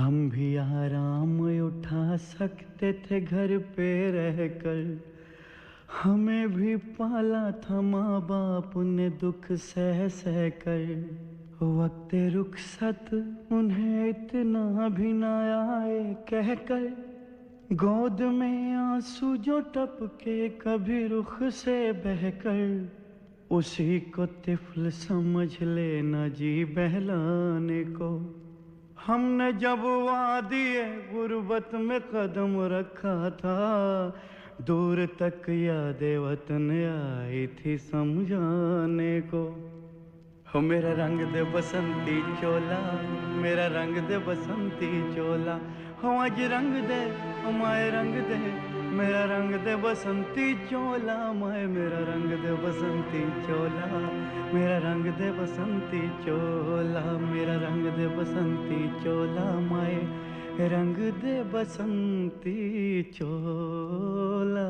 हम भी आराम उठा सकते थे घर पे रहकर। हमें भी पाला था माँ बाप ने दुख सह सह कर। वक्त रुखसत उन्हें इतना भी ना आए कहकर। गोद में आंसू जो टपके कभी रुख से बहकर। उसी को तिफल समझ लेना जी बहलाने को। हमने जब वादिए गुर्बत में कदम रखा था, दूर तक यादें वतन आई थी समझाने को। हो मेरा रंग दे बसंती चोला, मेरा रंग दे बसंती चोला। हो आज रंग दे, हो माए रंग दे, मेरा रंग दे बसंती चोला। माए मेरा रंग दे बसंती चोला, मेरा रंग दे बसंती चोला। मेरा रंग दे बसंती चोला, माए रंग दे बसंती चोला।